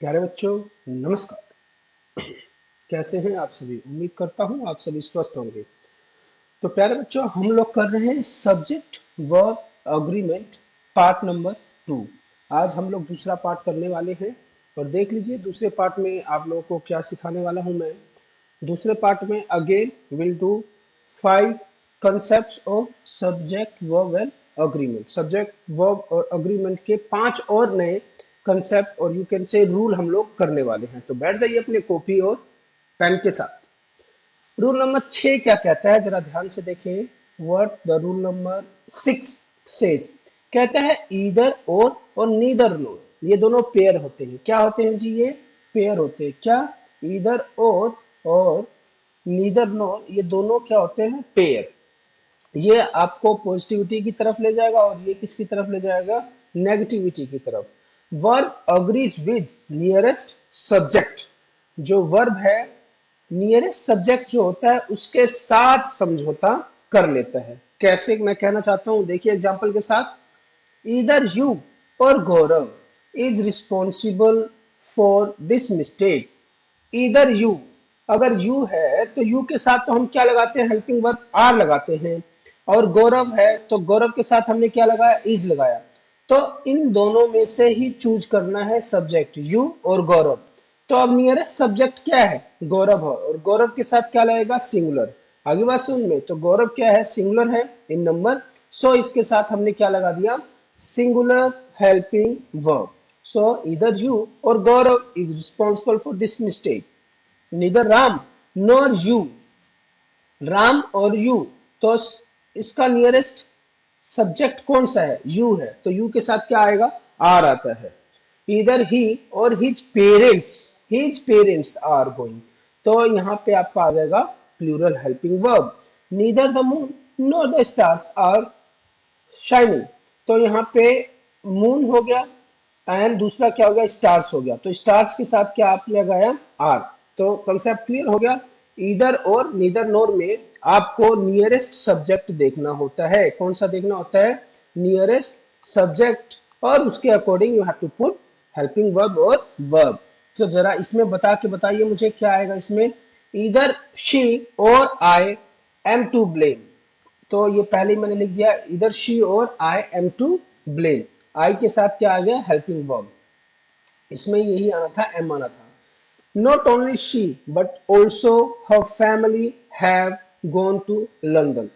प्यारे बच्चों, नमस्कार। कैसे हैं आप सभी? उम्मीद करता हूं आप सभी स्वस्थ होंगे। तो प्यारे बच्चों, हम लोग कर रहे हैं subject verb agreement part number 2। आज हम लोग दूसरा पार्ट करने वाले हैं और देख लीजिए दूसरे पार्ट में आप लोगों को क्या सिखाने वाला हूं मैं। दूसरे पार्ट में again will do 5 concepts of subject verb and agreement. Subject verb और अग्रीमेंट के 5 और नए कंसेप्ट और यू कैन से रूल हम लोग करने वाले हैं। तो बैठ जाइए अपने कॉपी और पेन के साथ। रूल नंबर 6 क्या कहता है, जरा ध्यान से देखें। What the rule number 6 says, कहता है ईदर और नीदर नोर, ये दोनों पेयर होते हैं। क्या होते हैं जी? ये पेयर होते हैं। क्या? ईदर और नीदर नोर, ये दोनों क्या होते हैं? पेयर। ये आपको पॉजिटिविटी की तरफ ले जाएगा और ये किसकी तरफ ले जाएगा? नेगेटिविटी की तरफ। Verb agrees with nearest subject, जो वर्ब है नियरेस्ट सब्जेक्ट जो होता है उसके साथ समझौता कर लेता है। कैसे, मैं कहना चाहता हूं, देखिए एग्जांपल के साथ। ईदर यू और Gaurav is responsible for this mistake. Either you, अगर यू है तो यू के साथ तो हम क्या लगाते हैं? हेल्पिंग वर्ब आर लगाते हैं। और गौरव है तो गौरव के साथ हमने क्या लगाया? इज लगाया। तो इन दोनों में से ही चूज करना है सब्जेक्ट, यू और गौरव। तो अब नियरेस्ट सब्जेक्ट क्या है? गौरव है और गौरव के साथ क्या लगेगा? सिंगुलर। आगे बात सुन में, तो गौरव क्या है? सिंगुलर है इन नंबर। सो इसके साथ हमने क्या लगा दिया? Singular helping verb. So either you और Gaurav is responsible for this mistake. Neither Ram nor you, Ram और यू। तो इसका नियरेस्ट सब्जेक्ट कौन सा है? यू है, तो यू के साथ क्या आएगा? आर आता है। इधर ही और हिज पेरेंट्स आर गोइंग, तो यहाँ पे आपका आ जाएगा plural helping verb. Neither the moon nor the stars are shining, तो यहाँ पे मून हो गया एंड दूसरा क्या हो गया? स्टार्स हो गया। तो स्टार्स के साथ क्या आपने लगाया? आर। तो कंसेप्ट क्लियर हो गया। ईदर और नीदर नोर में आपको नियरेस्ट सब्जेक्ट देखना होता है। कौन सा देखना होता है? नियरेस्ट सब्जेक्ट, और उसके according you have to put helping verb और वर्ब। तो जरा इसमें बता के बताइए मुझे क्या आएगा इसमें। ईदर शी और आई एम टू ब्लेम, तो ये पहले ही मैंने लिख दिया, इधर शी और I am to blame. I के साथ क्या आ गया? Helping verb. इसमें यही आना था, एम आना था। Not only she but also her family have gone to London,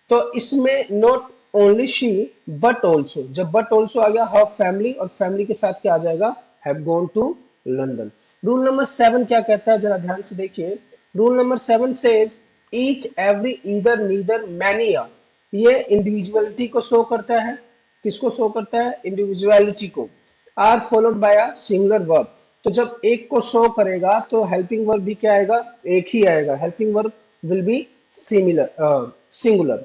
तो इसमें not only she but also, जब बट ऑल्सो आ गया हर फैमिली, और फैमिली के साथ क्या आ जाएगा? Have gone to London. Rule number 7 क्या कहता है, जरा ध्यान से देखिए। Rule number 7 says each every either neither many are, ये इंडिविजुअलिटी को शो करता है। किसको शो करता है? इंडिविजुअलिटी को। Are followed by a singular verb, तो जब एक को शो करेगा तो हेल्पिंग वर्ब भी क्या आएगा? एक ही आएगा। Helping verb will be similar singular.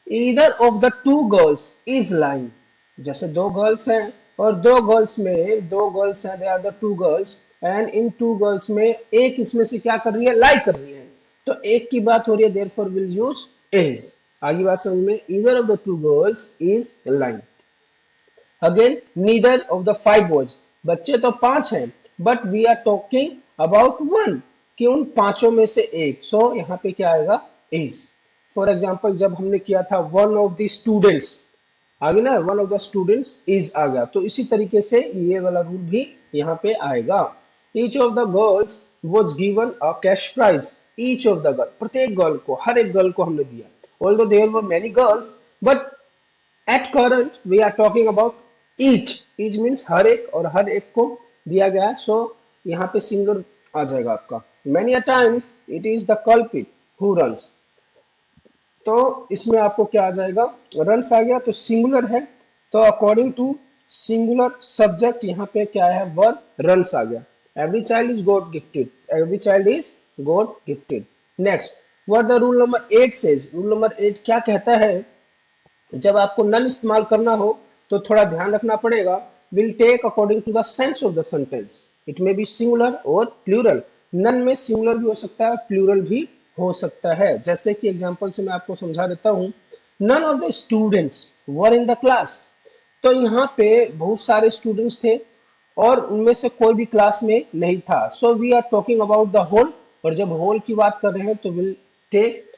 Either of the two girls is lying, जैसे दो गर्ल्स हैं और दो गर्ल्स हैं, they are the two girls, and in two girls में एक इसमें से क्या कर रही है? लाई कर रही है, तो एक की बात हो रही है, देयरफॉर विल यूज इज। आगे बात समझ में। Either of the two girls is lying. Again neither of the 5 boys, बच्चे तो 5 हैं but we are talking about one, कि उन पांचों में से एक। सो यहाँ पे क्या आएगा? इज। फॉर एग्जाम्पल जब हमने किया था वन ऑफ द स्टूडेंट्स, आगे ना one of the students is आ गया, तो इसी तरीके से ये वाला रूल भी यहाँ पे आएगा। Each of the girls was given a cash prize, each of the girl, प्रत्येक गर्ल को, हर एक गर्ल को हमने दिया। Although there were many girls but at current we are talking about each. Each means हर एक, और हर एक को दिया गया है। सो यहाँ पे सिंगल आ जाएगा आपका। Many a times it is the culprit who runs, तो इसमें आपको क्या आ जाएगा? रन्स आ गया, तो सिंगुलर है, तो अकॉर्डिंग टू सिंगुलर सब्जेक्ट यहाँ पे क्या है? वर्ब रन्स आ गया। Every child is God gifted, every child is God gifted. Next, what the rule number 8 says, rule number 8 क्या कहता है? जब आपको नन इस्तेमाल करना हो तो थोड़ा ध्यान रखना पड़ेगा। Will take according to the sense of the sentence, it may be singular और प्लूरल। नन में सिंगुलर भी हो सकता है, प्लूरल भी हो सकता है। जैसे कि एग्जांपल से मैं आपको समझा देता हूं। None of the students were in the class, तो यहाँ पे बहुत सारे स्टूडेंट्स थे, और उनमें से कोई भी क्लास में नहीं था। So we are talking about the whole, और जब होल की बात कर रहे हैं तो will take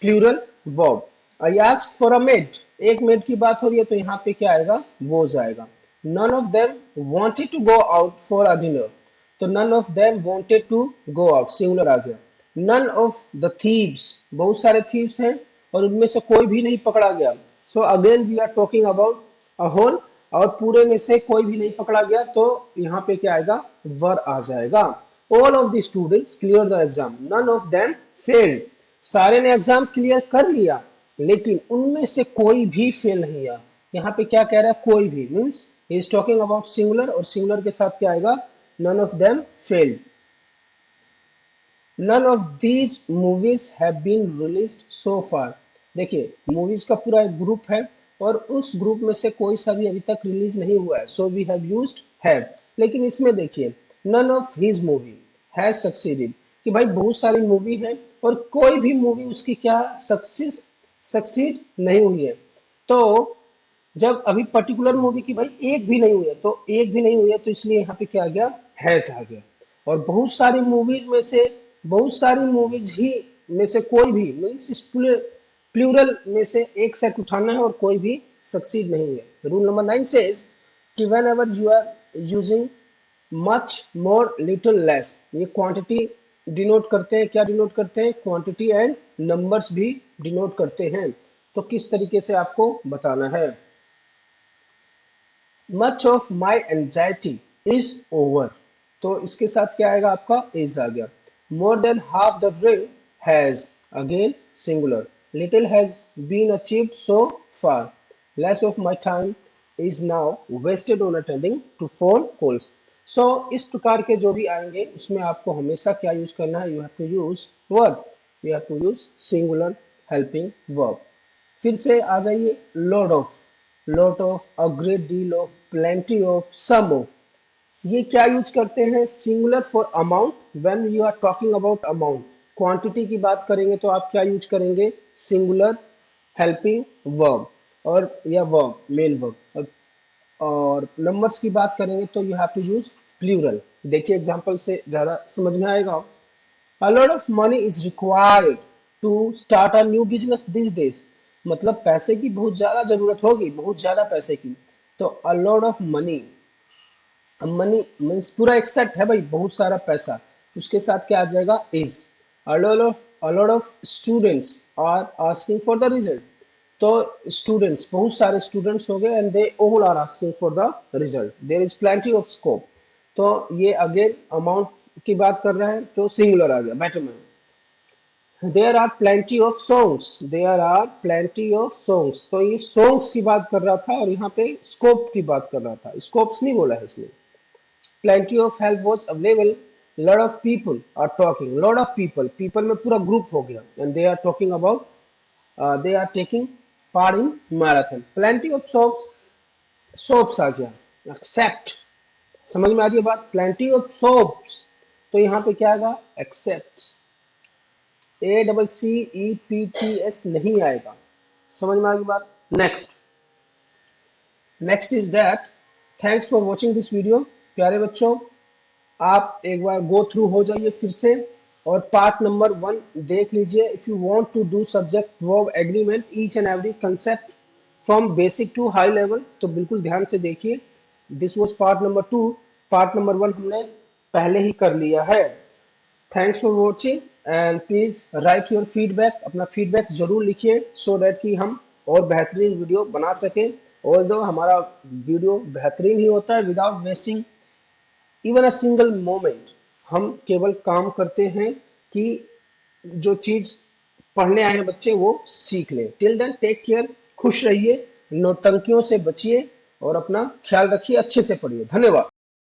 plural verb. I asked for a maid, एक मेड की बात हो रही है तो यहाँ पे क्या आएगा, वो जाएगा। None of them wanted to go out for a dinner, तो none of them wanted to go out, singular आ गया। नन ऑफ द थीव्स, बहुत सारे थीव्स हैं और उनमें से कोई भी नहीं पकड़ा गया। So again we are talking about a whole, और पूरे में से कोई भी नहीं पकड़ा गया तो यहाँ पे क्या आएगा, वर आ जाएगा। All of the students clear the exam, none of them failed, सारे ने एग्जाम क्लियर कर लिया लेकिन उनमें से कोई भी फेल नहीं हुआ। यहाँ पे क्या कह रहा है, कोई भी, means he is talking about singular, और सिंगुलर के साथ क्या आएगा, none of them failed. None of these movies have been released so far, देखिए मूवीज का पूरा एक ग्रुप है और उस ग्रुप में से कोई सा भी अभी तक रिलीज नहीं हुआ है, so we have used have. लेकिन इसमें देखिए none of his movie has succeeded, कि भाई बहुत सारी मूवी है और कोई भी मूवी उसकी क्या सक्सीड नहीं हुई है। तो जब अभी पर्टिकुलर मूवी की भाई एक भी नहीं हुई है, तो एक भी नहीं हुई है तो इसलिए यहाँ पे क्या आ गया, हैज आ गया। और बहुत सारी मूवीज में से, बहुत सारी मूवीज ही में से कोई भी, मीन्स प्लूरल में से एक सेट उठाना है और कोई भी सक्सीड नहीं है। रूल नंबर 9 सेज कि whenever you are using much more little less, ये क्वांटिटी डिनोट करते हैं, क्या डिनोट करते हैं, क्वांटिटी एंड नंबर्स भी डिनोट करते हैं। तो किस तरीके से आपको बताना है, much of my anxiety is over, तो इसके साथ क्या आएगा आपका, इज आ गया। More than half the drink has, again singular, little has been achieved so far, less of my time is now wasted on attending to phone calls. So इस प्रकार के जो भी आएंगे उसमें आपको हमेशा क्या यूज करना है, you have to use verb, you have to use singular helping verb. फिर से आ जाइए, lot of, lot of, a great deal of, plenty of, some of, ये क्या यूज करते हैं, singular for amount, when you are talking about amount. Quantity की बात करेंगे तो आप क्या यूज करेंगे, सिंगुलर हेल्पिंग वर्ब, और या वर्ब, मेन वर्ब। और नंबर्स की बात करेंगे तो you have to use plural. देखिए एग्जांपल से ज्यादा समझ में आएगा। A lot of money is required to start a new business these days, मतलब पैसे की बहुत ज्यादा जरूरत होगी, बहुत ज्यादा पैसे की। तो a lot of money, money means पूरा एक सेट है भाई, बहुत सारा पैसा, उसके साथ क्या आ जाएगा, is। a lot of students are asking for the result, तो स्टूडेंट्स, बहुत सारे स्टूडेंट्स हो गए, and they all are asking for the result, there is plenty of scope, तो ये अगेन अमाउंट की बात कर रहे हैं तो सिंगुलर आ गया, betterment. There are plenty of songs, there are plenty of songs, तो ये सॉन्ग्स की बात कर रहा था और यहाँ पे स्कोप की बात कर रहा था, स्कोप्स नहीं बोला है इसने। Plenty of help was available, lot of people are talking, lot of people, people में पूरा ग्रुप हो गया, and they are talking about, they are taking part in marathon। plenty of soaps आ गया, accept, समझ में आ रही है बात, plenty of soaps, तो यहाँ पे क्या आएगा, accept, ACCEPTS नहीं आएगा, समझ में आ गई बात। Next is that, thanks for watching this video. प्यारे बच्चों, आप एक बार गो थ्रू हो जाइए फिर से और पार्ट नंबर 1 देख लीजिए। If you want to do subject verb agreement each and every concept from basic to high level, तो बिल्कुल ध्यान से देखिए। This was part number 2, part number 1 हमने पहले ही कर लिया है। Thanks for watching and please write your feedback, अपना फीडबैक जरूर लिखिए सो दैट कि हम और बेहतरीन वीडियो बना सकें। ऑल्दो हमारा वीडियो बेहतरीन ही होता है without wasting even a single moment, हम केवल काम करते हैं कि जो चीज पढ़ने आए हैं बच्चे वो सीख लें। टिल देन टेक केयर, खुश रहिए, नौटंकियों से बचिए और अपना ख्याल रखिए, अच्छे से पढ़िए। धन्यवाद।